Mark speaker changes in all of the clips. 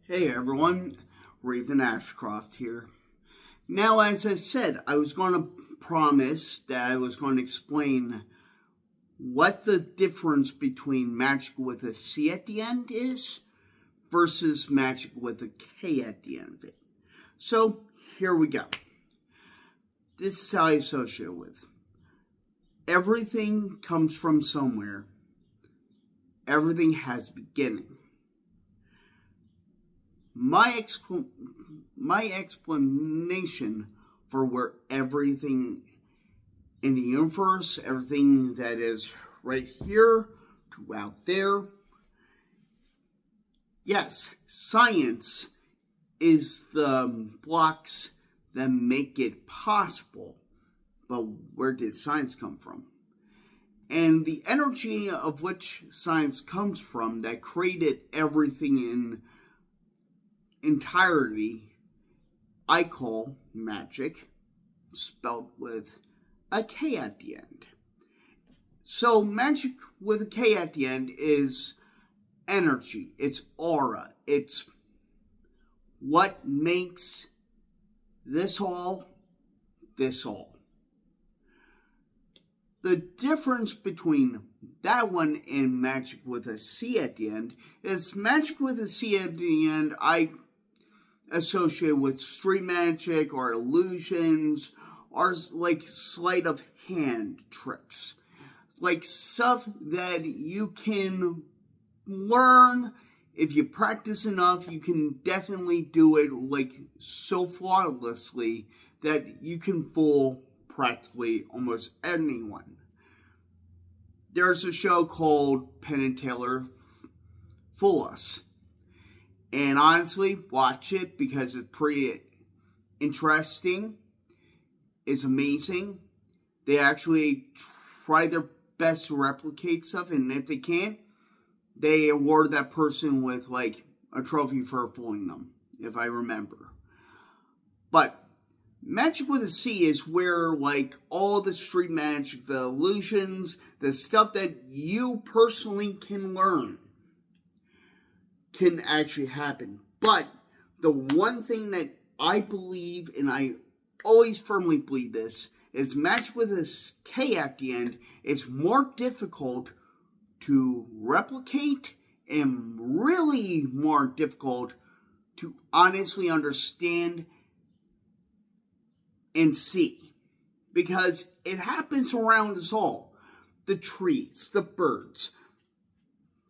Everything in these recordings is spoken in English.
Speaker 1: Hey everyone, Raven Ashcroft here. Now, as I said, I was going to promise that I was going to explain what the difference between magic with a C at the end is versus magic with a K at the end of it. So, here we go. This is how I associate with. Everything comes from somewhere. Everything has a beginning. My explanation for where everything in the universe, everything that is right here to out there, yes, science is the blocks that make it possible. But where did science come from? And the energy of which science comes from that created everything in entirety, I call magic, spelled with a K at the end. So magic with a K at the end is energy, it's aura, it's what makes this all. The difference between that one and magic with a C at the end is magic with a C at the end I associate with street magic or illusions or like sleight of hand tricks. Like stuff that you can learn. If you practice enough, you can definitely do it like so flawlessly that you can fool practically almost anyone. There's a show called Penn and Teller Fool Us. And honestly, watch it because it's pretty interesting. It's amazing. They actually try their best to replicate stuff, and if they can't, they award that person with like a trophy for fooling them, if I remember. But magic with a C is where like all the street magic, the illusions, the stuff that you personally can learn can actually happen. But the one thing that I believe, and I always firmly believe this, is magic with a K at the end is more difficult to replicate and really more difficult to honestly understand and see. Because it happens around us all. The trees, the birds,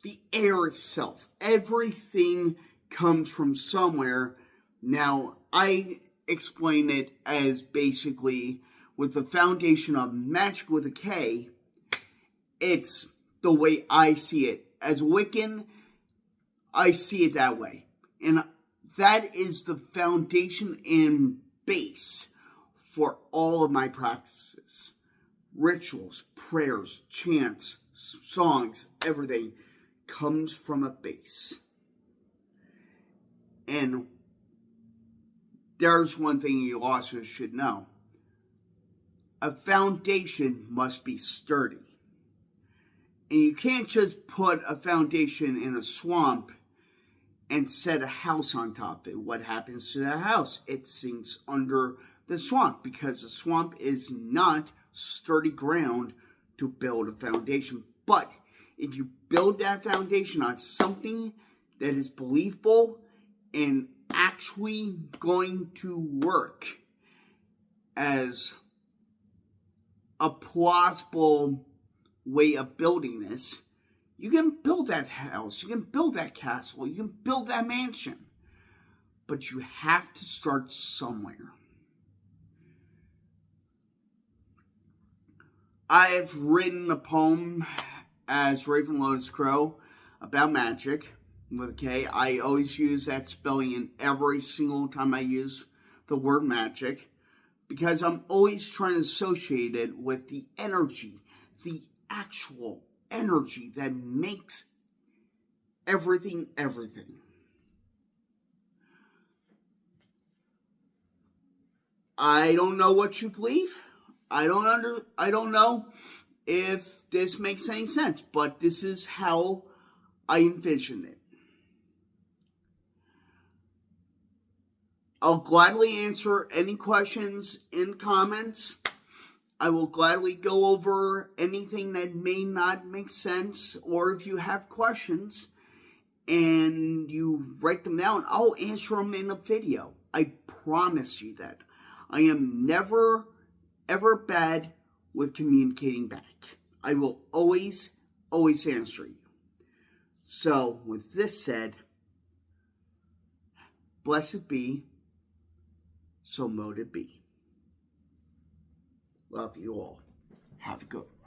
Speaker 1: the air itself, everything comes from somewhere. Now, I explain it as basically with the foundation of magic with a K, it's the way I see it. As Wiccan, I see it that way. And that is the foundation and base for all of my practices. Rituals, prayers, chants, songs, everything comes from a base. And there's one thing you also should know. A foundation must be sturdy. And you can't just put a foundation in a swamp and set a house on top of it. What happens to that house? It sinks under the swamp because the swamp is not sturdy ground to build a foundation. But if you build that foundation on something that is believable and actually going to work as a plausible way of building this, you can build that house, you can build that castle, you can build that mansion. But you have to start somewhere. I've written a poem as Raven Lotus Crow about magic with a K. I always use that spelling in every single time I use the word magic because I'm always trying to associate it with the energy, the actual energy that makes everything. I don't know what you believe. I don't know if this makes any sense, but this is how I envision it. I'll gladly answer any questions in the comments. I will gladly go over anything that may not make sense, or if you have questions and you write them down, I'll answer them in a video. I promise you that. I am never, ever bad with communicating back. I will always answer you. So, with this said, blessed be, so mote it be. Love you all. Have a good one.